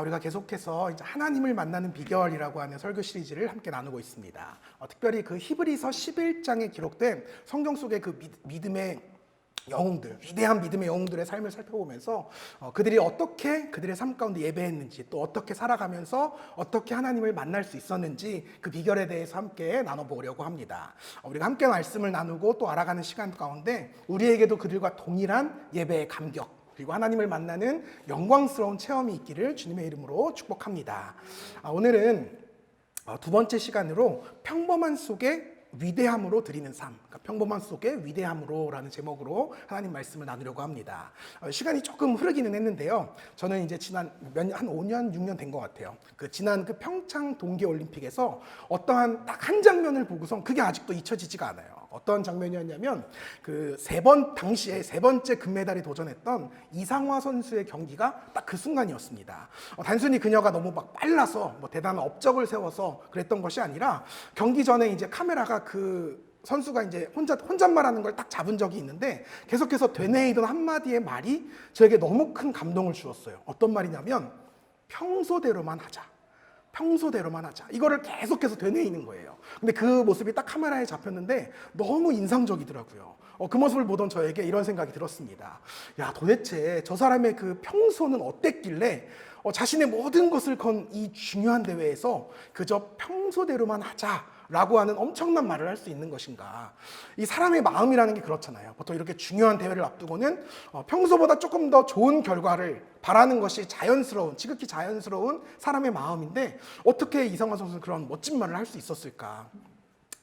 우리가 계속해서 이제 하나님을 만나는 비결이라고 하는 설교 시리즈를 함께 나누고 있습니다. 특별히 그 히브리서 11장에 기록된 성경 속의 그 믿음의 영웅들, 위대한 믿음의 영웅들의 삶을 살펴보면서 그들이 어떻게 그들의 삶 가운데 예배했는지, 또 어떻게 살아가면서 어떻게 하나님을 만날 수 있었는지 그 비결에 대해서 함께 나눠보려고 합니다. 우리가 함께 말씀을 나누고 또 알아가는 시간 가운데 우리에게도 그들과 동일한 예배의 감격, 그리고 하나님을 만나는 영광스러운 체험이 있기를 주님의 이름으로 축복합니다. 오늘은 두 번째 시간으로 평범한 속에 위대함으로 드리는 삶, 그러니까 평범한 속에 위대함으로라는 제목으로 하나님 말씀을 나누려고 합니다. 시간이 조금 흐르기는 했는데요. 저는 이제 지난 한 5년, 6년 된 것 같아요. 지난 평창 동계올림픽에서 어떠한 딱 한 장면을 보고선 그게 아직도 잊혀지지가 않아요. 어떤 장면이었냐면 당시에 세 번째 금메달에 도전했던 이상화 선수의 경기가 딱 그 순간이었습니다. 단순히 그녀가 너무 막 빨라서 대단한 업적을 세워서 그랬던 것이 아니라 경기 전에 이제 카메라가 그 선수가 이제 혼잣말하는 걸 딱 잡은 적이 있는데 계속해서 되뇌이던 한마디의 말이 저에게 너무 큰 감동을 주었어요. 어떤 말이냐면 평소대로만 하자. 평소대로만 하자. 이거를 계속해서 되뇌이는 거예요. 근데 그 모습이 딱 카메라에 잡혔는데 너무 인상적이더라고요. 그 모습을 보던 저에게 이런 생각이 들었습니다. 야, 도대체 저 사람의 그 평소는 어땠길래 자신의 모든 것을 건 이 중요한 대회에서 그저 평소대로만 하자라고 하는 엄청난 말을 할 수 있는 것인가. 이 사람의 마음이라는 게 그렇잖아요. 보통 이렇게 중요한 대회를 앞두고는 평소보다 조금 더 좋은 결과를 바라는 것이 지극히 자연스러운 사람의 마음인데 어떻게 이상화 선수는 그런 멋진 말을 할 수 있었을까.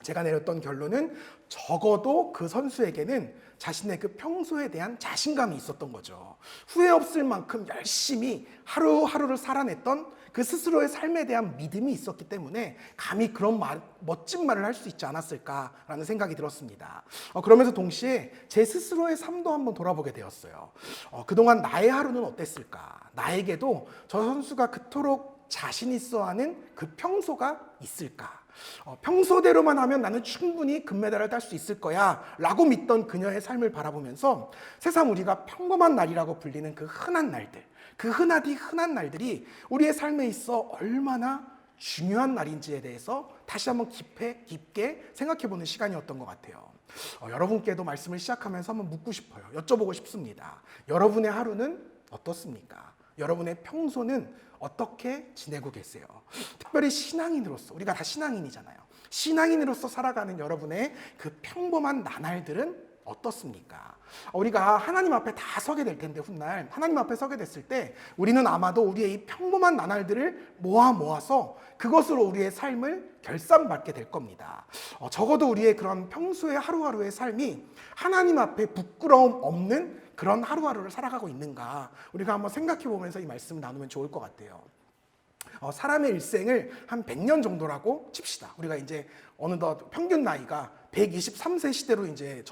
제가 내렸던 결론은 적어도 그 선수에게는 자신의 그 평소에 대한 자신감이 있었던 거죠. 후회 없을 만큼 열심히 하루하루를 살아냈던 그 스스로의 삶에 대한 믿음이 있었기 때문에 감히 그런 멋진 말을 할 수 있지 않았을까라는 생각이 들었습니다. 그러면서 동시에 제 스스로의 삶도 한번 돌아보게 되었어요. 그동안 나의 하루는 어땠을까? 나에게도 저 선수가 그토록 자신 있어 하는 그 평소가 있을까? 평소대로만 하면 나는 충분히 금메달을 딸 수 있을 거야 라고 믿던 그녀의 삶을 바라보면서 새삼 우리가 평범한 날이라고 불리는 그 흔한 날들, 그 흔한 날들이 우리의 삶에 있어 얼마나 중요한 날인지에 대해서 다시 한번 깊게 생각해보는 시간이었던 것 같아요. 여러분께도 말씀을 시작하면서 한번 묻고 싶어요. 여쭤보고 싶습니다. 여러분의 하루는 어떻습니까? 여러분의 평소는 어떻게 지내고 계세요? 특별히 신앙인으로서, 우리가 다 신앙인이잖아요. 신앙인으로서 살아가는 여러분의 그 평범한 나날들은 어떻습니까? 우리가 하나님 앞에 다 서게 될 텐데 훗날 하나님 앞에 서게 됐을 때 우리는 아마도 우리의 이 평범한 나날들을 모아서 그것으로 우리의 삶을 결산받게 될 겁니다. 적어도 우리의 그런 평소의 하루하루의 삶이 하나님 앞에 부끄러움 없는 그런 하루하루를 살아가고 있는가 우리가 한번 생각해 보면서 이 말씀을 나누면 좋을 것 같아요. 사람의 일생을 한 100년 정도라고 칩시다. 우리가 이제 어느덧 평균 나이가 123세 시대로 이제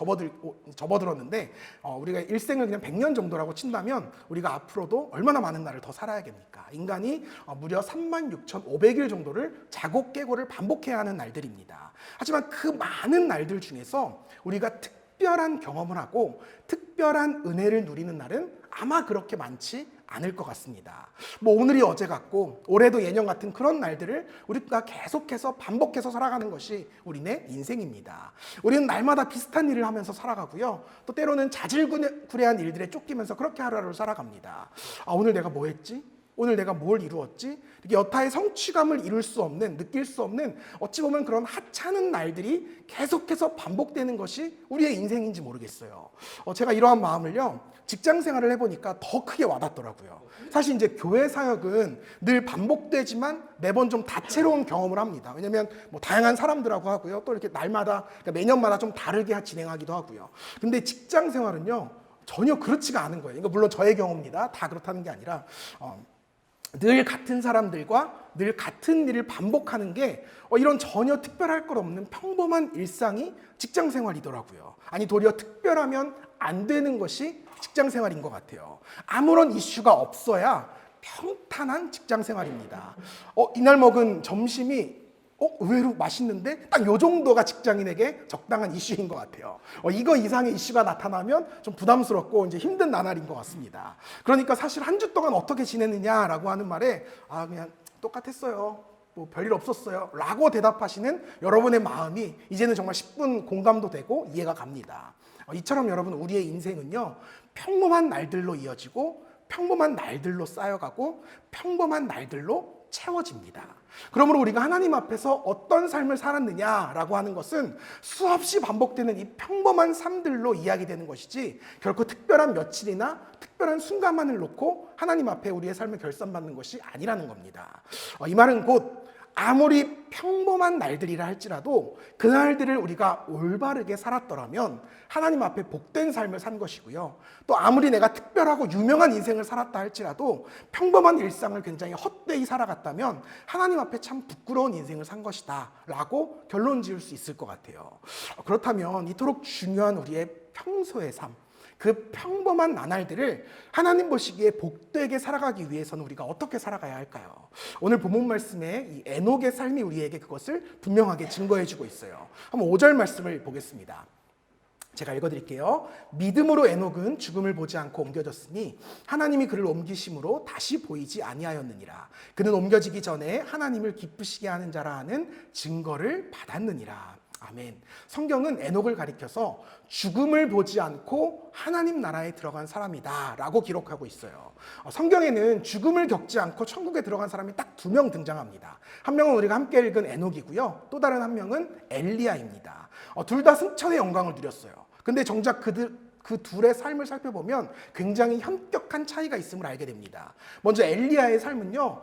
접어들었는데 우리가 일생을 그냥 100년 정도라고 친다면 우리가 앞으로도 얼마나 많은 날을 더 살아야겠습니까? 인간이 무려 36,500일 정도를 자고 깨고를 반복해야 하는 날들입니다. 하지만 그 많은 날들 중에서 우리가 특별한 경험을 하고 특별한 은혜를 누리는 날은 아마 그렇게 많지 않을 것 같습니다. 오늘이 어제 같고 올해도 예년 같은 그런 날들을 우리가 계속해서 반복해서 살아가는 것이 우리네 인생입니다. 우리는 날마다 비슷한 일을 하면서 살아가고요. 또 때로는 자질구레한 일들에 쫓기면서 그렇게 하루하루를 살아갑니다. 오늘 내가 뭐 했지? 오늘 내가 뭘 이루었지? 이렇게 여타의 성취감을 느낄 수 없는 어찌 보면 그런 하찮은 날들이 계속해서 반복되는 것이 우리의 인생인지 모르겠어요. 제가 이러한 마음을요, 직장 생활을 해보니까 더 크게 와닿더라고요. 사실 이제 교회 사역은 늘 반복되지만 매번 좀 다채로운 경험을 합니다. 왜냐면 다양한 사람들하고 하고요. 또 이렇게 날마다, 그러니까 매년마다 좀 다르게 진행하기도 하고요. 근데 직장 생활은요, 전혀 그렇지가 않은 거예요. 이거 물론 저의 경험입니다. 다 그렇다는 게 아니라, 늘 같은 사람들과 늘 같은 일을 반복하는 게 이런 전혀 특별할 것 없는 평범한 일상이 직장 생활이더라고요. 아니 도리어 특별하면 안 되는 것이 직장 생활인 것 같아요. 아무런 이슈가 없어야 평탄한 직장 생활입니다. 이날 먹은 점심이 의외로 맛있는데 딱 요 정도가 직장인에게 적당한 이슈인 것 같아요. 이거 이상의 이슈가 나타나면 좀 부담스럽고 이제 힘든 나날인 것 같습니다. 그러니까 사실 한 주 동안 어떻게 지냈느냐라고 하는 말에 그냥 똑같았어요. 뭐 별일 없었어요. 라고 대답하시는 여러분의 마음이 이제는 정말 10분 공감도 되고 이해가 갑니다. 이처럼 여러분 우리의 인생은요. 평범한 날들로 이어지고 평범한 날들로 쌓여가고 평범한 날들로 채워집니다. 그러므로 우리가 하나님 앞에서 어떤 삶을 살았느냐라고 하는 것은 수없이 반복되는 이 평범한 삶들로 이야기되는 것이지 결코 특별한 며칠이나 특별한 순간만을 놓고 하나님 앞에 우리의 삶을 결산받는 것이 아니라는 겁니다. 이 말은 곧 아무리 평범한 날들이라 할지라도 그날들을 우리가 올바르게 살았더라면 하나님 앞에 복된 삶을 산 것이고요. 또 아무리 내가 특별하고 유명한 인생을 살았다 할지라도 평범한 일상을 굉장히 헛되이 살아갔다면 하나님 앞에 참 부끄러운 인생을 산 것이다 라고 결론 지을 수 있을 것 같아요. 그렇다면 이토록 중요한 우리의 평소의 삶, 그 평범한 나날들을 하나님 보시기에 복되게 살아가기 위해서는 우리가 어떻게 살아가야 할까요? 오늘 본문 말씀에 이 에녹의 삶이 우리에게 그것을 분명하게 증거해주고 있어요. 한번 5절 말씀을 보겠습니다. 제가 읽어드릴게요. 믿음으로 에녹은 죽음을 보지 않고 옮겨졌으니 하나님이 그를 옮기심으로 다시 보이지 아니하였느니라. 그는 옮겨지기 전에 하나님을 기쁘시게 하는 자라 하는 증거를 받았느니라. 아멘. 성경은 에녹을 가리켜서 죽음을 보지 않고 하나님 나라에 들어간 사람이다 라고 기록하고 있어요. 성경에는 죽음을 겪지 않고 천국에 들어간 사람이 딱 2명 등장합니다. 한 명은 우리가 함께 읽은 에녹이고요. 또 다른 한 명은 엘리야입니다. 둘 다 승천의 영광을 누렸어요. 근데 정작 그 둘의 삶을 살펴보면 굉장히 현격한 차이가 있음을 알게 됩니다. 먼저 엘리야의 삶은요,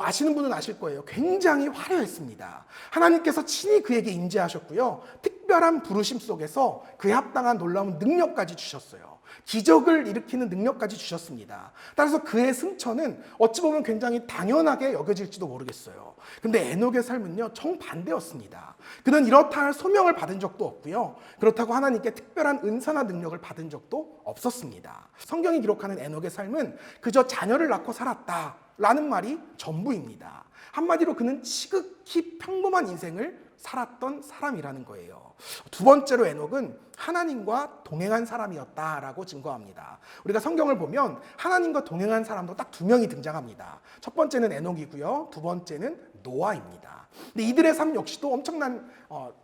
아시는 분은 아실 거예요. 굉장히 화려했습니다. 하나님께서 친히 그에게 임재하셨고요. 특별한 부르심 속에서 그에 합당한 놀라운 능력까지 주셨어요. 기적을 일으키는 능력까지 주셨습니다. 따라서 그의 승천은 어찌 보면 굉장히 당연하게 여겨질지도 모르겠어요. 근데 에녹의 삶은요, 정반대였습니다. 그는 이렇다 할 소명을 받은 적도 없고요. 그렇다고 하나님께 특별한 은사나 능력을 받은 적도 없었습니다. 성경이 기록하는 에녹의 삶은 그저 자녀를 낳고 살았다라는 말이 전부입니다. 한마디로 그는 지극히 평범한 인생을 살았던 사람이라는 거예요. 두 번째로 에녹은 하나님과 동행한 사람이었다라고 증거합니다. 우리가 성경을 보면 하나님과 동행한 사람도 딱 2명이 등장합니다. 첫 번째는 에녹이고요. 두 번째는 노아입니다. 근데 이들의 삶 역시도 엄청난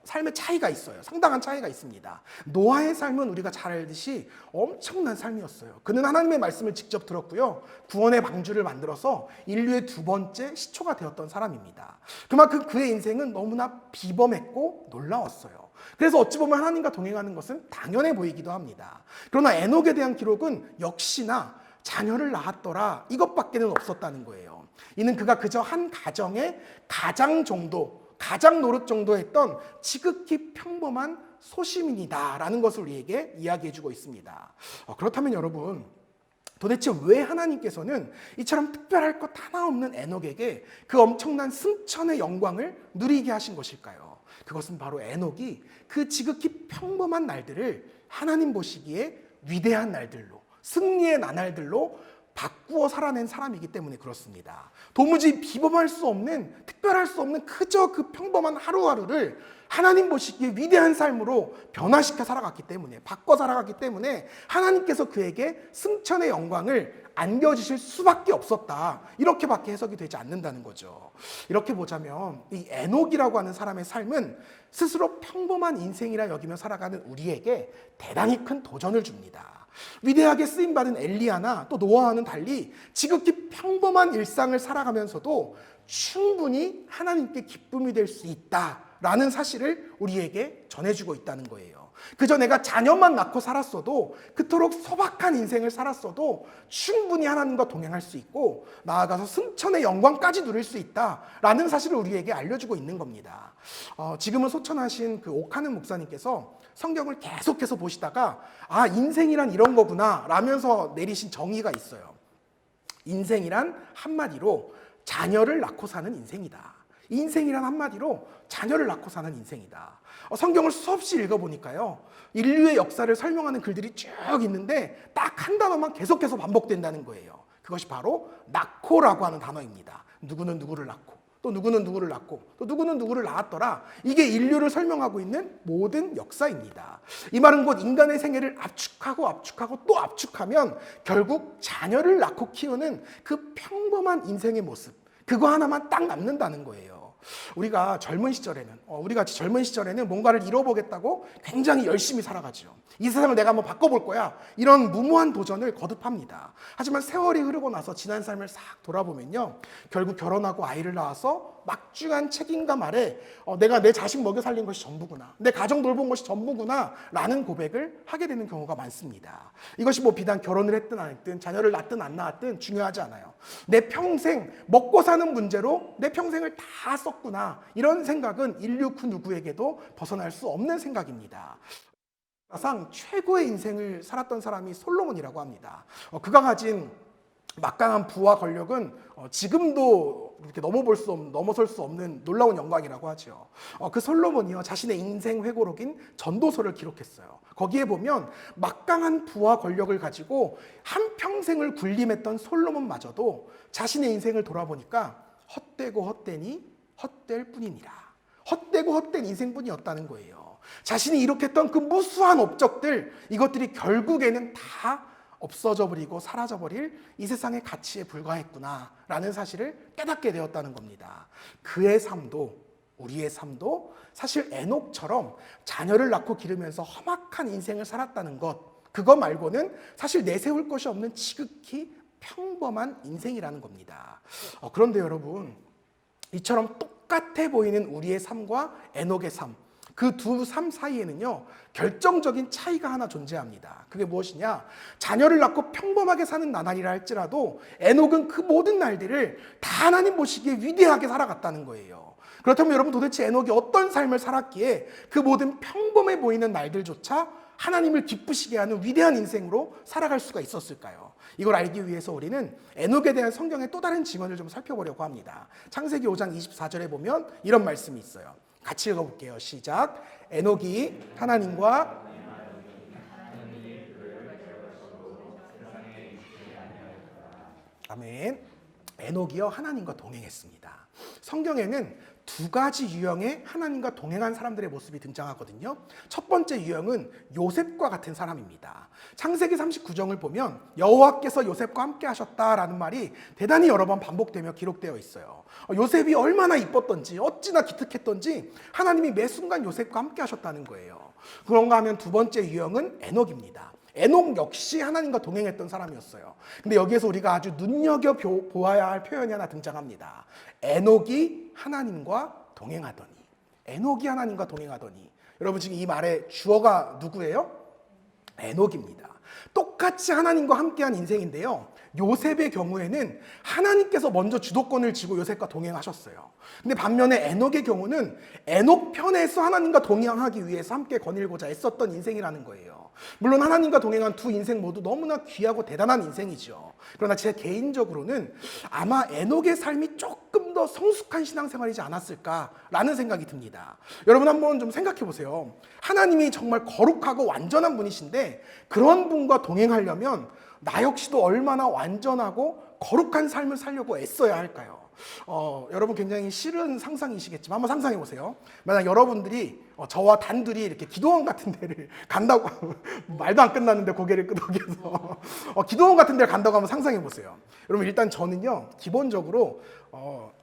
삶의 차이가 있어요. 상당한 차이가 있습니다. 노아의 삶은 우리가 잘 알듯이 엄청난 삶이었어요. 그는 하나님의 말씀을 직접 들었고요. 구원의 방주를 만들어서 인류의 2번째 시초가 되었던 사람입니다. 그만큼 그의 인생은 너무나 비범했고 놀라웠어요. 그래서 어찌 보면 하나님과 동행하는 것은 당연해 보이기도 합니다. 그러나 에녹에 대한 기록은 역시나 자녀를 낳았더라 이것밖에는 없었다는 거예요. 이는 그가 그저 한 가정의 가장 노릇 정도 했던 지극히 평범한 소시민이다라는 것을 우리에게 이야기해주고 있습니다. 그렇다면 여러분, 도대체 왜 하나님께서는 이처럼 특별할 것 하나 없는 에녹에게 그 엄청난 승천의 영광을 누리게 하신 것일까요? 그것은 바로 에녹이 그 지극히 평범한 날들을 하나님 보시기에 위대한 날들로, 승리의 나날들로 바꾸어 살아낸 사람이기 때문에 그렇습니다. 도무지 비범할 수 없는, 특별할 수 없는 그저 그 평범한 하루하루를 하나님 보시기에 위대한 삶으로 변화시켜 살아갔기 때문에, 바꿔 살아갔기 때문에 하나님께서 그에게 승천의 영광을 안겨주실 수밖에 없었다. 이렇게밖에 해석이 되지 않는다는 거죠. 이렇게 보자면 이 에녹이라고 하는 사람의 삶은 스스로 평범한 인생이라 여기며 살아가는 우리에게 대단히 큰 도전을 줍니다. 위대하게 쓰임받은 엘리야나 또 노아와는 달리 지극히 평범한 일상을 살아가면서도 충분히 하나님께 기쁨이 될 수 있다라는 사실을 우리에게 전해주고 있다는 거예요. 그저 내가 자녀만 낳고 살았어도, 그토록 소박한 인생을 살았어도 충분히 하나님과 동행할 수 있고 나아가서 승천의 영광까지 누릴 수 있다라는 사실을 우리에게 알려주고 있는 겁니다. 지금은 소천하신 그 옥하는 목사님께서 성경을 계속해서 보시다가 인생이란 이런 거구나 라면서 내리신 정의가 있어요. 인생이란 한마디로 자녀를 낳고 사는 인생이다. 인생이란 한마디로 자녀를 낳고 사는 인생이다. 성경을 수없이 읽어보니까요, 인류의 역사를 설명하는 글들이 쭉 있는데 딱 한 단어만 계속해서 반복된다는 거예요. 그것이 바로 낳고라고 하는 단어입니다. 누구는 누구를 낳고, 또 누구는 누구를 낳고 또 누구는 누구를 낳았더라. 이게 인류를 설명하고 있는 모든 역사입니다. 이 말은 곧 인간의 생애를 압축하고 또 압축하면 결국 자녀를 낳고 키우는 그 평범한 인생의 모습, 그거 하나만 딱 남는다는 거예요. 우리가 젊은 시절에는 우리같이 젊은 시절에는 뭔가를 이뤄보겠다고 굉장히 열심히 살아가죠. 이 세상을 내가 한번 바꿔볼 거야, 이런 무모한 도전을 거듭합니다. 하지만 세월이 흐르고 나서 지난 삶을 싹 돌아보면요, 결국 결혼하고 아이를 낳아서 막중한 책임감 아래 내가 내 자식 먹여 살린 것이 전부구나, 내 가정 돌본 것이 전부구나 라는 고백을 하게 되는 경우가 많습니다. 이것이 뭐 비단 결혼을 했든 안 했든 자녀를 낳든 안 낳았든 중요하지 않아요. 내 평생 먹고 사는 문제로 내 평생을 다 썼구나, 이런 생각은 인류 그 누구에게도 벗어날 수 없는 생각입니다. 사상 최고의 인생을 살았던 사람이 솔로몬이라고 합니다. 그가 가진 막강한 부와 권력은 지금도 이렇게 넘어설 수 없는 놀라운 영광이라고 하죠. 그 솔로몬이요, 자신의 인생 회고록인 전도서를 기록했어요. 거기에 보면 막강한 부와 권력을 가지고 한평생을 군림했던 솔로몬마저도 자신의 인생을 돌아보니까 헛되고 헛되니 헛될 뿐이니라. 헛되고 헛된 인생뿐이었다는 거예요. 자신이 이룩했던 그 무수한 업적들, 이것들이 결국에는 다 없어져 버리고 사라져 버릴 이 세상의 가치에 불과했구나라는 사실을 깨닫게 되었다는 겁니다. 그의 삶도, 우리의 삶도 사실 에녹처럼 자녀를 낳고 기르면서 험악한 인생을 살았다는 것, 그거 말고는 사실 내세울 것이 없는 지극히 평범한 인생이라는 겁니다. 그런데 여러분, 이처럼 똑같아 보이는 우리의 삶과 에녹의 삶, 그 두 삶 사이에는요, 결정적인 차이가 하나 존재합니다. 그게 무엇이냐? 자녀를 낳고 평범하게 사는 나날이라 할지라도 에녹은 그 모든 날들을 다 하나님 보시기에 위대하게 살아갔다는 거예요. 그렇다면 여러분, 도대체 에녹이 어떤 삶을 살았기에 그 모든 평범해 보이는 날들조차 하나님을 기쁘시게 하는 위대한 인생으로 살아갈 수가 있었을까요? 이걸 알기 위해서 우리는 에녹에 대한 성경의 또 다른 증언을 좀 살펴보려고 합니다. 창세기 5장 24절에 보면 이런 말씀이 있어요. 같이 읽어볼게요. 시작. 에녹이 하나님과 아멘. 에녹이요, 하나님과 동행했습니다. 성경에는 두 가지 유형의 하나님과 동행한 사람들의 모습이 등장하거든요. 첫 번째 유형은 요셉과 같은 사람입니다. 창세기 39장을 보면 여호와께서 요셉과 함께 하셨다라는 말이 대단히 여러 번 반복되며 기록되어 있어요. 요셉이 얼마나 이뻤던지, 어찌나 기특했던지 하나님이 매 순간 요셉과 함께 하셨다는 거예요. 그런가 하면 두 번째 유형은 에녹입니다. 에녹 역시 하나님과 동행했던 사람이었어요. 근데 여기에서 우리가 아주 눈여겨보아야 할 표현이 하나 등장합니다. 에녹이 하나님과 동행하더니. 에녹이 하나님과 동행하더니. 여러분, 지금 이 말의 주어가 누구예요? 에녹입니다. 똑같이 하나님과 함께한 인생인데요, 요셉의 경우에는 하나님께서 먼저 주도권을 쥐고 요셉과 동행하셨어요. 근데 반면에 에녹의 경우는 에녹 편에서 하나님과 동행하기 위해서 함께 거닐고자 애썼던 인생이라는 거예요. 물론 하나님과 동행한 두 인생 모두 너무나 귀하고 대단한 인생이죠. 그러나 제 개인적으로는 아마 에녹의 삶이 조금 더 성숙한 신앙생활이지 않았을까라는 생각이 듭니다. 여러분, 한번 좀 생각해 보세요. 하나님이 정말 거룩하고 완전한 분이신데 그런 분과 동행하려면 나 역시도 얼마나 완전하고 거룩한 삶을 살려고 애써야 할까요? 여러분, 굉장히 싫은 상상이시겠지만 한번 상상해 보세요. 만약 여러분들이 저와 단둘이 이렇게 기도원 같은 데를 간다고 말도 안 끝났는데 고개를 끄덕여서 기도원 같은 데를 간다고 한번 상상해 보세요. 여러분, 일단 저는요, 기본적으로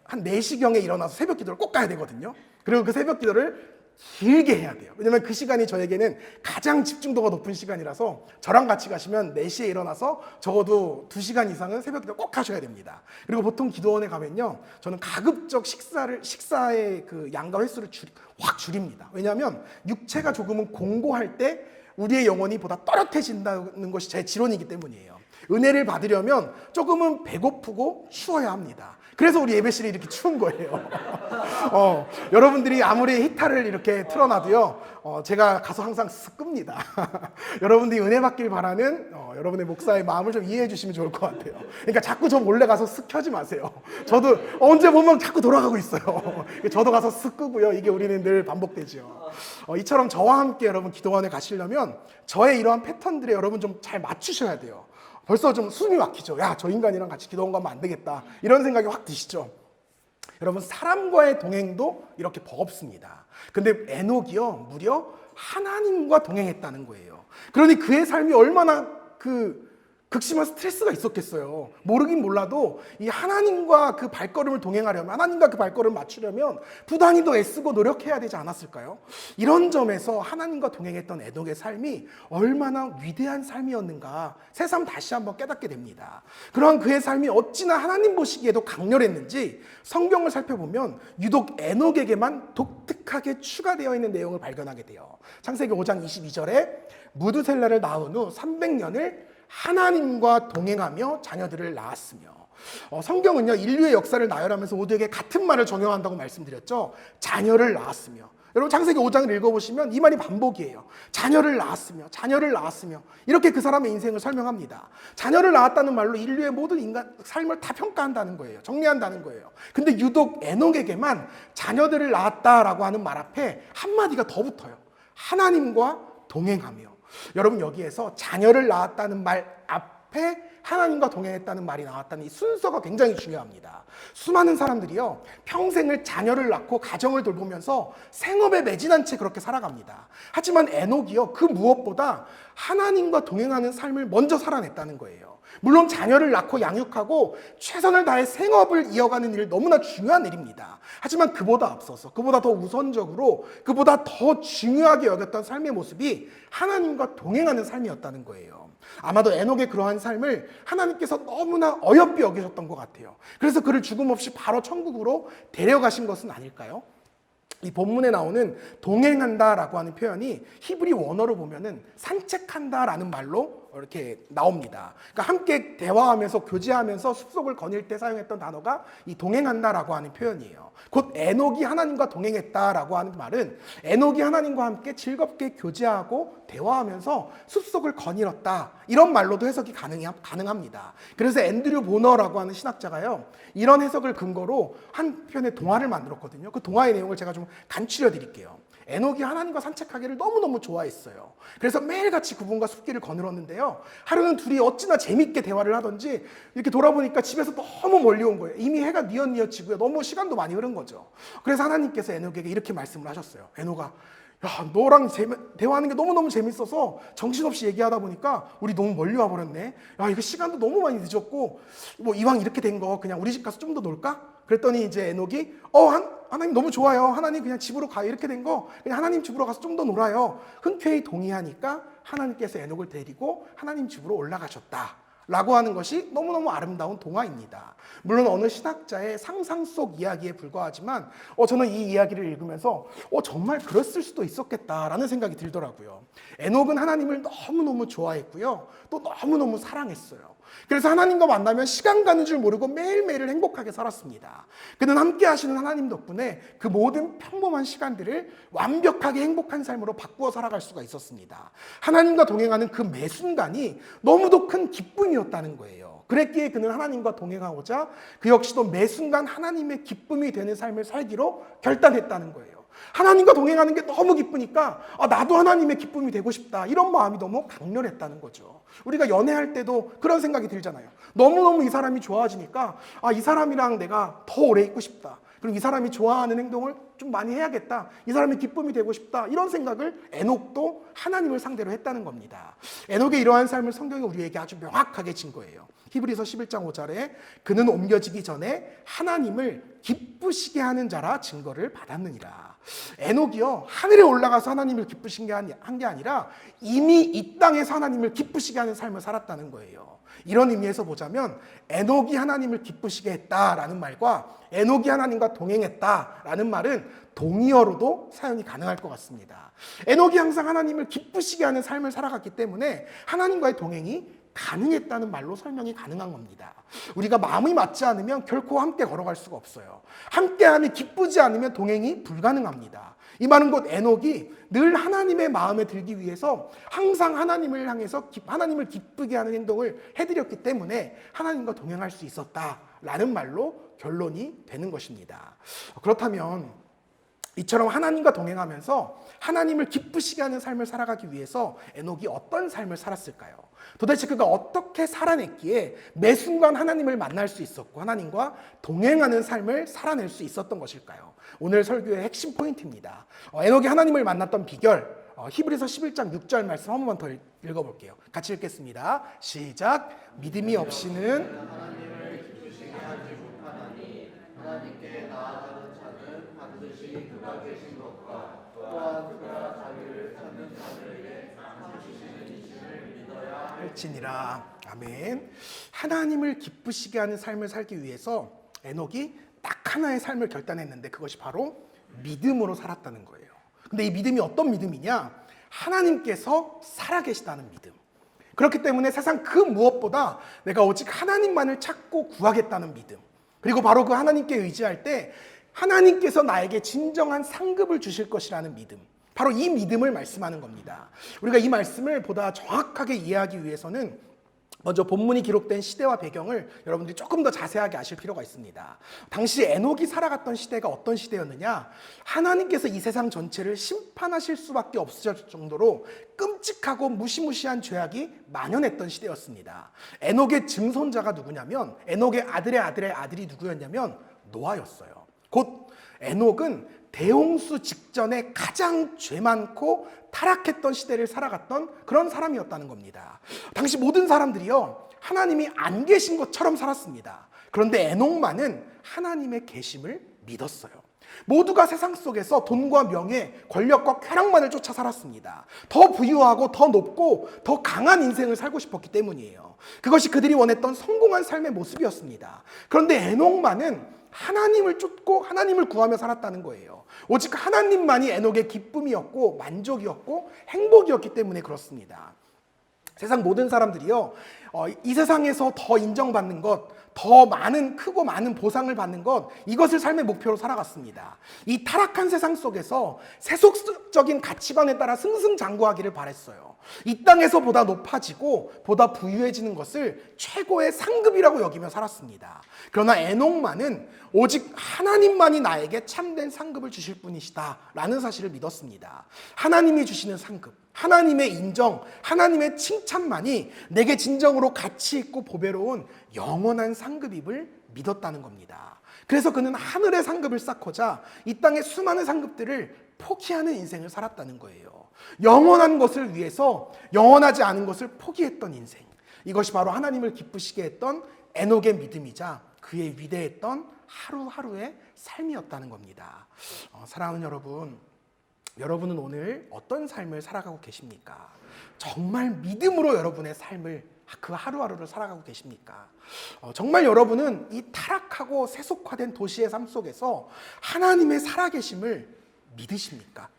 한 4시경에 일어나서 새벽 기도를 꼭 가야 되거든요. 그리고 그 새벽 기도를 길게 해야 돼요. 왜냐면 그 시간이 저에게는 가장 집중도가 높은 시간이라서 저랑 같이 가시면 4시에 일어나서 적어도 2시간 이상은 새벽 기도 꼭 하셔야 됩니다. 그리고 보통 기도원에 가면요, 저는 가급적 식사의 그 양과 횟수를 확 줄입니다. 왜냐하면 육체가 조금은 공고할 때 우리의 영혼이 보다 또렷해진다는 것이 제 지론이기 때문이에요. 은혜를 받으려면 조금은 배고프고 추워야 합니다. 그래서 우리 예배실이 이렇게 추운 거예요. 여러분들이 아무리 히타를 이렇게 틀어놔도요, 제가 가서 항상 쓱 끕니다. 여러분들이 은혜 받길 바라는 여러분의 목사의 마음을 좀 이해해 주시면 좋을 것 같아요. 그러니까 자꾸 저 몰래 가서 쓱 켜지 마세요. 저도 언제 보면 자꾸 돌아가고 있어요. 저도 가서 쓱 끄고요. 이게 우리는 늘 반복되죠. 이처럼 저와 함께 여러분 기도원에 가시려면 저의 이러한 패턴들에 여러분 좀 잘 맞추셔야 돼요. 벌써 좀 숨이 막히죠. 야, 저 인간이랑 같이 기도원 가면 안 되겠다, 이런 생각이 확 드시죠. 여러분 사람과의 동행도 이렇게 버겁습니다. 근데 에녹이요 무려 하나님과 동행했다는 거예요. 그러니 그의 삶이 얼마나 극심한 스트레스가 있었겠어요. 모르긴 몰라도 이 하나님과 그 발걸음을 동행하려면, 하나님과 그 발걸음을 맞추려면 부단히 더 애쓰고 노력해야 되지 않았을까요? 이런 점에서 하나님과 동행했던 에녹의 삶이 얼마나 위대한 삶이었는가 새삼 다시 한번 깨닫게 됩니다. 그러한 그의 삶이 어찌나 하나님 보시기에도 강렬했는지 성경을 살펴보면 유독 에녹에게만 독특하게 추가되어 있는 내용을 발견하게 돼요. 창세기 5장 22절에 무드셀라를 낳은 후 300년을 하나님과 동행하며 자녀들을 낳았으며, 성경은요 인류의 역사를 나열하면서 모두에게 같은 말을 적용한다고 말씀드렸죠. 자녀를 낳았으며. 여러분 창세기 5장을 읽어보시면 이 말이 반복이에요. 자녀를 낳았으며, 자녀를 낳았으며, 이렇게 그 사람의 인생을 설명합니다. 자녀를 낳았다는 말로 인류의 모든 인간 삶을 다 평가한다는 거예요. 정리한다는 거예요. 근데 유독 에녹에게만 자녀들을 낳았다라고 하는 말 앞에 한마디가 더 붙어요. 하나님과 동행하며. 여러분 여기에서 자녀를 낳았다는 말 앞에 하나님과 동행했다는 말이 나왔다는 이 순서가 굉장히 중요합니다. 수많은 사람들이요 평생을 자녀를 낳고 가정을 돌보면서 생업에 매진한 채 그렇게 살아갑니다. 하지만 에녹이요 그 무엇보다 하나님과 동행하는 삶을 먼저 살아냈다는 거예요. 물론 자녀를 낳고 양육하고 최선을 다해 생업을 이어가는 일 너무나 중요한 일입니다. 하지만 그보다 앞서서, 그보다 더 우선적으로, 그보다 더 중요하게 여겼던 삶의 모습이 하나님과 동행하는 삶이었다는 거예요. 아마도 에녹의 그러한 삶을 하나님께서 너무나 어여삐 여기셨던 것 같아요. 그래서 그를 죽음 없이 바로 천국으로 데려가신 것은 아닐까요? 이 본문에 나오는 동행한다라고 하는 표현이 히브리 원어로 보면은 산책한다라는 말로 이렇게 나옵니다. 그러니까 함께 대화하면서 교제하면서 숲속을 거닐 때 사용했던 단어가 이 동행한다라고 하는 표현이에요. 곧 에녹이 하나님과 동행했다라고 하는 말은 에녹이 하나님과 함께 즐겁게 교제하고 대화하면서 숲속을 거닐었다, 이런 말로도 해석이 가능합니다. 그래서 앤드류 보너라고 하는 신학자가요 이런 해석을 근거로 한 편의 동화를 만들었거든요. 그 동화의 내용을 제가 좀 간추려 드릴게요. 에녹이 하나님과 산책하기를 너무너무 좋아했어요. 그래서 매일같이 그분과 숲길을 거닐었는데요, 하루는 둘이 어찌나 재밌게 대화를 하던지 이렇게 돌아보니까 집에서 너무 멀리 온 거예요. 이미 해가 뉘엿뉘엿지고요, 너무 시간도 많이 흐른 거죠. 그래서 하나님께서 에녹에게 이렇게 말씀을 하셨어요. 에녹아, 야, 너랑 대화하는 게 너무너무 재밌어서 정신없이 얘기하다 보니까 우리 너무 멀리 와버렸네. 야, 이거 시간도 너무 많이 늦었고 뭐 이왕 이렇게 된 거 그냥 우리 집 가서 좀 더 놀까? 그랬더니 이제 에녹이 하나님 너무 좋아요. 하나님 그냥 집으로 가요. 이렇게 된 거 그냥 하나님 집으로 가서 좀 더 놀아요. 흔쾌히 동의하니까 하나님께서 에녹을 데리고 하나님 집으로 올라가셨다 라고 하는 것이 너무너무 아름다운 동화입니다. 물론 어느 신학자의 상상 속 이야기에 불과하지만 저는 이 이야기를 읽으면서 정말 그랬을 수도 있었겠다라는 생각이 들더라고요. 에녹은 하나님을 너무너무 좋아했고요, 또 너무너무 사랑했어요. 그래서 하나님과 만나면 시간 가는 줄 모르고 매일매일을 행복하게 살았습니다. 그는 함께 하시는 하나님 덕분에 그 모든 평범한 시간들을 완벽하게 행복한 삶으로 바꾸어 살아갈 수가 있었습니다. 하나님과 동행하는 그 매 순간이 너무도 큰 기쁨이었다는 거예요. 그랬기에 그는 하나님과 동행하고자 그 역시도 매 순간 하나님의 기쁨이 되는 삶을 살기로 결단했다는 거예요. 하나님과 동행하는 게 너무 기쁘니까 나도 하나님의 기쁨이 되고 싶다, 이런 마음이 너무 강렬했다는 거죠. 우리가 연애할 때도 그런 생각이 들잖아요. 너무너무 이 사람이 좋아지니까 이 사람이랑 내가 더 오래 있고 싶다, 그럼 이 사람이 좋아하는 행동을 좀 많이 해야겠다, 이 사람의 기쁨이 되고 싶다, 이런 생각을 에녹도 하나님을 상대로 했다는 겁니다. 에녹의 이러한 삶을 성경이 우리에게 아주 명확하게 증거해요. 히브리서 11장 5절에 그는 옮겨지기 전에 하나님을 기쁘시게 하는 자라 증거를 받았느니라. 에녹이요 하늘에 올라가서 하나님을 기쁘시게 한 게 아니라 이미 이 땅에서 하나님을 기쁘시게 하는 삶을 살았다는 거예요. 이런 의미에서 보자면 에녹이 하나님을 기쁘시게 했다라는 말과 에녹이 하나님과 동행했다라는 말은 동의어로도 사용이 가능할 것 같습니다. 에녹이 항상 하나님을 기쁘시게 하는 삶을 살아갔기 때문에 하나님과의 동행이 가능했다는 말로 설명이 가능한 겁니다. 우리가 마음이 맞지 않으면 결코 함께 걸어갈 수가 없어요. 함께함이 기쁘지 않으면 동행이 불가능합니다. 이 말은 곧 에녹이 늘 하나님의 마음에 들기 위해서 항상 하나님을 향해서 하나님을 기쁘게 하는 행동을 해드렸기 때문에 하나님과 동행할 수 있었다라는 말로 결론이 되는 것입니다. 그렇다면 이처럼 하나님과 동행하면서 하나님을 기쁘시게 하는 삶을 살아가기 위해서 에녹이 어떤 삶을 살았을까요? 도대체 그가 어떻게 살아냈기에 매 순간 하나님을 만날 수 있었고 하나님과 동행하는 삶을 살아낼 수 있었던 것일까요? 오늘 설교의 핵심 포인트입니다. 에녹이 하나님을 만났던 비결, 히브리서 11장 6절 말씀 한 번만 더 읽어볼게요. 같이 읽겠습니다. 시작. 믿음이 없이는 하나님께 나아가는 자는 반드시 그가 계신 것과 또한 그가 자기를 찾는 자들에게 상 주시는 이심을 믿어야 할지니라. 아멘. 하나님을 기쁘시게 하는 삶을 살기 위해서 에녹이 딱 하나의 삶을 결단했는데 그것이 바로 믿음으로 살았다는 거예요. 근데 이 믿음이 어떤 믿음이냐? 하나님께서 살아계시다는 믿음. 그렇기 때문에 세상 그 무엇보다 내가 오직 하나님만을 찾고 구하겠다는 믿음. 그리고 바로 그 하나님께 의지할 때 하나님께서 나에게 진정한 상급을 주실 것이라는 믿음. 바로 이 믿음을 말씀하는 겁니다. 우리가 이 말씀을 보다 정확하게 이해하기 위해서는 먼저 본문이 기록된 시대와 배경을 여러분들이 조금 더 자세하게 아실 필요가 있습니다. 당시 에녹이 살아갔던 시대가 어떤 시대였느냐? 하나님께서 이 세상 전체를 심판하실 수밖에 없을 정도로 끔찍하고 무시무시한 죄악이 만연했던 시대였습니다. 에녹의 증손자가 누구냐면 에녹의 아들의 아들의 아들이 누구였냐면 노아였어요. 곧 에녹은 대홍수 직전에 가장 죄 많고 타락했던 시대를 살아갔던 그런 사람이었다는 겁니다. 당시 모든 사람들이요, 하나님이 안 계신 것처럼 살았습니다. 그런데 에녹만은 하나님의 계심을 믿었어요. 모두가 세상 속에서 돈과 명예, 권력과 쾌락만을 쫓아 살았습니다. 더 부유하고 더 높고 더 강한 인생을 살고 싶었기 때문이에요. 그것이 그들이 원했던 성공한 삶의 모습이었습니다. 그런데 에녹만은 하나님을 쫓고 하나님을 구하며 살았다는 거예요. 오직 하나님만이 에녹의 기쁨이었고 만족이었고 행복이었기 때문에 그렇습니다. 세상 모든 사람들이요, 이 세상에서 더 인정받는 것, 더 많은 크고 많은 보상을 받는 것, 이것을 삶의 목표로 살아갔습니다. 이 타락한 세상 속에서 세속적인 가치관에 따라 승승장구하기를 바랬어요. 이 땅에서 보다 높아지고 보다 부유해지는 것을 최고의 상급이라고 여기며 살았습니다. 그러나 에녹만은 오직 하나님만이 나에게 참된 상급을 주실 분이시다 라는 사실을 믿었습니다. 하나님이 주시는 상급, 하나님의 인정, 하나님의 칭찬만이 내게 진정으로 가치 있고 보배로운 영원한 상급임을 믿었다는 겁니다. 그래서 그는 하늘의 상급을 쌓고자 이 땅의 수많은 상급들을 포기하는 인생을 살았다는 거예요. 영원한 것을 위해서 영원하지 않은 것을 포기했던 인생. 이것이 바로 하나님을 기쁘시게 했던 에녹의 믿음이자 그의 위대했던 하루하루의 삶이었다는 겁니다. 사랑하는 여러분, 여러분은 오늘 어떤 삶을 살아가고 계십니까? 정말 믿음으로 여러분의 삶을 그 하루하루를 살아가고 계십니까? 정말 여러분은 이 타락하고 세속화된 도시의 삶 속에서 하나님의 살아계심을 믿으십니까?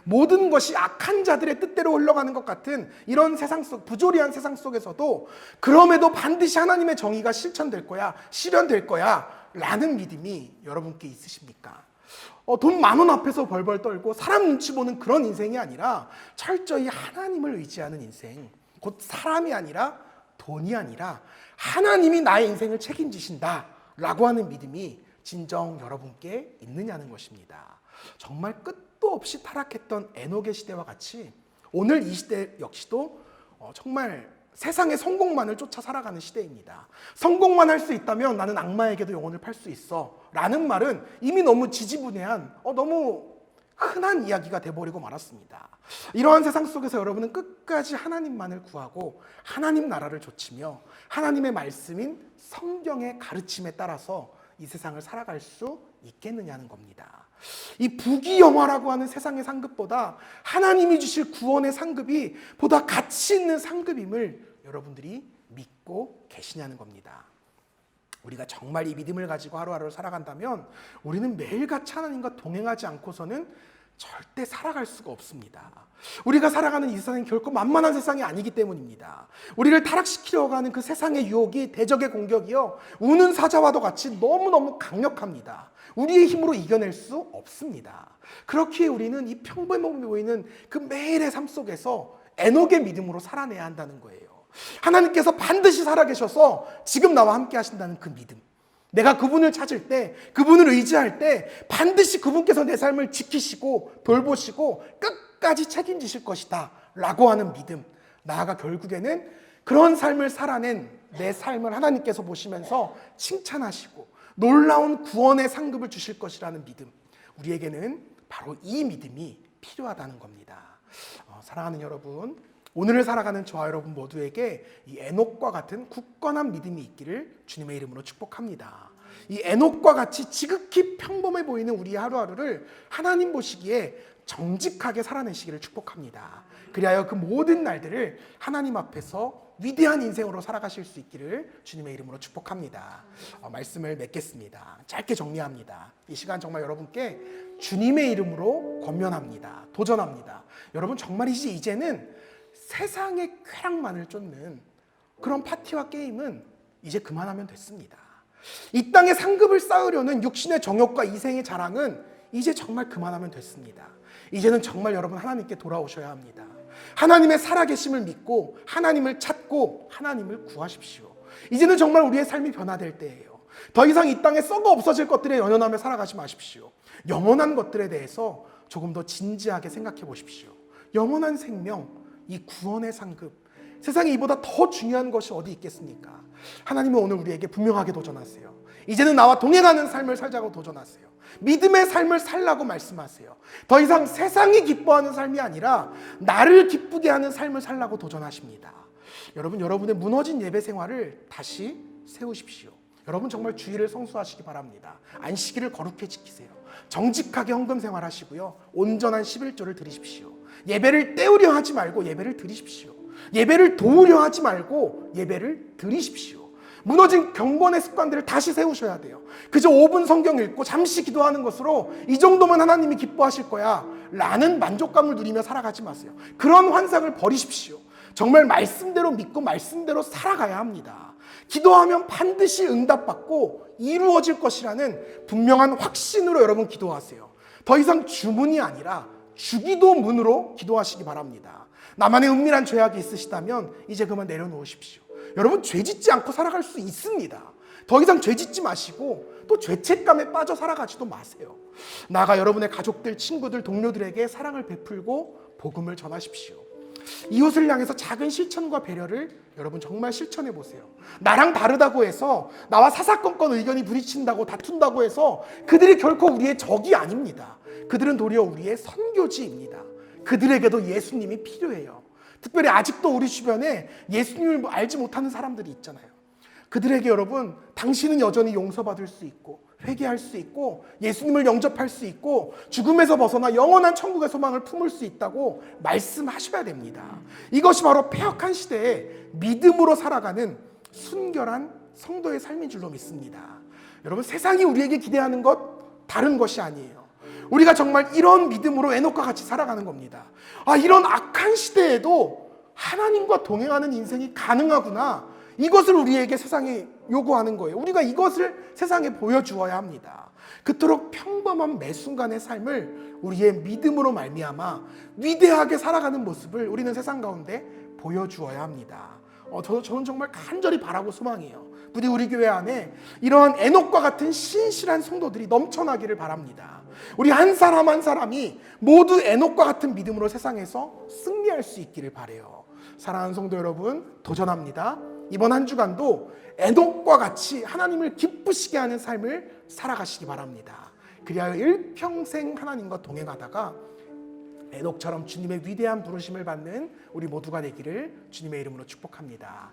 모든 것이 악한 자들의 뜻대로 흘러가는 것 같은 이런 세상 속, 부조리한 세상 속에서도 그럼에도 반드시 하나님의 정의가 실천될 거야, 실현될 거야 라는 믿음이 여러분께 있으십니까? 돈 10,000원 앞에서 벌벌 떨고 사람 눈치 보는 그런 인생이 아니라 철저히 하나님을 의지하는 인생, 곧 사람이 아니라 돈이 아니라 하나님이 나의 인생을 책임지신다 라고 하는 믿음이 진정 여러분께 있느냐는 것입니다. 정말 끝도 없이 타락했던 에녹의 시대와 같이 오늘 이 시대 역시도 정말 세상의 성공만을 쫓아 살아가는 시대입니다. 성공만 할 수 있다면 나는 악마에게도 영혼을 팔 수 있어 라는 말은 이미 너무 지지부진한 너무 흔한 이야기가 돼버리고 말았습니다. 이러한 세상 속에서 여러분은 끝까지 하나님만을 구하고 하나님 나라를 좇으며 하나님의 말씀인 성경의 가르침에 따라서 이 세상을 살아갈 수 있겠느냐는 겁니다. 이 부귀영화라고 하는 세상의 상급보다 하나님이 주실 구원의 상급이 보다 가치 있는 상급임을 여러분들이 믿고 계시냐는 겁니다. 우리가 정말 이 믿음을 가지고 하루하루를 살아간다면 우리는 매일같이 하나님과 동행하지 않고서는 절대 살아갈 수가 없습니다. 우리가 살아가는 이 세상이 결코 만만한 세상이 아니기 때문입니다. 우리를 타락시키려고 하는 그 세상의 유혹이, 대적의 공격이요, 우는 사자와도 같이 너무너무 강력합니다. 우리의 힘으로 이겨낼 수 없습니다. 그렇기에 우리는 이 평범해 보이는 그 매일의 삶 속에서 에녹의 믿음으로 살아내야 한다는 거예요. 하나님께서 반드시 살아계셔서 지금 나와 함께 하신다는 그 믿음, 내가 그분을 찾을 때, 그분을 의지할 때 반드시 그분께서 내 삶을 지키시고 돌보시고 끝까지 책임지실 것이다 라고 하는 믿음, 나아가 결국에는 그런 삶을 살아낸 내 삶을 하나님께서 보시면서 칭찬하시고 놀라운 구원의 상급을 주실 것이라는 믿음, 우리에게는 바로 이 믿음이 필요하다는 겁니다. 사랑하는 여러분, 오늘을 살아가는 저와 여러분 모두에게 이 에녹과 같은 굳건한 믿음이 있기를 주님의 이름으로 축복합니다. 이 에녹과 같이 지극히 평범해 보이는 우리 하루하루를 하나님 보시기에 정직하게 살아내시기를 축복합니다. 그리하여 그 모든 날들을 하나님 앞에서 위대한 인생으로 살아가실 수 있기를 주님의 이름으로 축복합니다. 말씀을 맺겠습니다. 짧게 정리합니다. 이 시간 정말 여러분께 주님의 이름으로 권면합니다. 도전합니다. 여러분 정말이지 이제는 세상의 쾌락만을 쫓는 그런 파티와 게임은 이제 그만하면 됐습니다. 이 땅에 상급을 쌓으려는 육신의 정욕과 이생의 자랑은 이제 정말 그만하면 됐습니다. 이제는 정말 여러분 하나님께 돌아오셔야 합니다. 하나님의 살아계심을 믿고 하나님을 찾고 하나님을 구하십시오. 이제는 정말 우리의 삶이 변화될 때예요. 더 이상 이 땅에 썩어 없어질 것들에 연연하며 살아가지 마십시오. 영원한 것들에 대해서 조금 더 진지하게 생각해 보십시오. 영원한 생명, 이 구원의 상급, 세상에 이보다 더 중요한 것이 어디 있겠습니까? 하나님은 오늘 우리에게 분명하게 도전하세요. 이제는 나와 동행하는 삶을 살자고 도전하세요. 믿음의 삶을 살라고 말씀하세요. 더 이상 세상이 기뻐하는 삶이 아니라 나를 기쁘게 하는 삶을 살라고 도전하십니다. 여러분, 여러분의 무너진 예배 생활을 다시 세우십시오. 여러분 정말 주의를 성수하시기 바랍니다. 안식일을 거룩히 지키세요. 정직하게 헌금 생활하시고요. 온전한 11조를 드리십시오. 예배를 때우려 하지 말고 예배를 드리십시오. 예배를 도우려 하지 말고 예배를 드리십시오. 무너진 경건의 습관들을 다시 세우셔야 돼요. 그저 5분 성경 읽고 잠시 기도하는 것으로 이 정도면 하나님이 기뻐하실 거야 라는 만족감을 누리며 살아가지 마세요. 그런 환상을 버리십시오. 정말 말씀대로 믿고 말씀대로 살아가야 합니다. 기도하면 반드시 응답받고 이루어질 것이라는 분명한 확신으로 여러분 기도하세요. 더 이상 주문이 아니라 주기도문으로 기도하시기 바랍니다. 나만의 은밀한 죄악이 있으시다면 이제 그만 내려놓으십시오. 여러분 죄짓지 않고 살아갈 수 있습니다. 더 이상 죄짓지 마시고 또 죄책감에 빠져 살아가지도 마세요. 나아가 여러분의 가족들, 친구들, 동료들에게 사랑을 베풀고 복음을 전하십시오. 이웃을 향해서 작은 실천과 배려를 여러분 정말 실천해 보세요. 나랑 다르다고 해서 나와 사사건건 의견이 부딪힌다고 다툰다고 해서 그들이 결코 우리의 적이 아닙니다. 그들은 도리어 우리의 선교지입니다. 그들에게도 예수님이 필요해요. 특별히 아직도 우리 주변에 예수님을 알지 못하는 사람들이 있잖아요. 그들에게 여러분, 당신은 여전히 용서받을 수 있고 회개할 수 있고 예수님을 영접할 수 있고 죽음에서 벗어나 영원한 천국의 소망을 품을 수 있다고 말씀하셔야 됩니다. 이것이 바로 패역한 시대에 믿음으로 살아가는 순결한 성도의 삶인 줄로 믿습니다. 여러분 세상이 우리에게 기대하는 것 다른 것이 아니에요. 우리가 정말 이런 믿음으로 에녹과 같이 살아가는 겁니다. 이런 악한 시대에도 하나님과 동행하는 인생이 가능하구나. 이것을 우리에게 세상이 요구하는 거예요. 우리가 이것을 세상에 보여주어야 합니다. 그토록 평범한 매 순간의 삶을 우리의 믿음으로 말미암아 위대하게 살아가는 모습을 우리는 세상 가운데 보여주어야 합니다. 저는 정말 간절히 바라고 소망해요. 부디 우리 교회 안에 이러한 에녹과 같은 신실한 성도들이 넘쳐나기를 바랍니다. 우리 한 사람 한 사람이 모두 에녹과 같은 믿음으로 세상에서 승리할 수 있기를 바라요. 사랑하는 성도 여러분, 도전합니다. 이번 한 주간도 에녹과 같이 하나님을 기쁘시게 하는 삶을 살아가시기 바랍니다. 그리하여 일평생 하나님과 동행하다가 에녹처럼 주님의 위대한 부르심을 받는 우리 모두가 되기를 주님의 이름으로 축복합니다.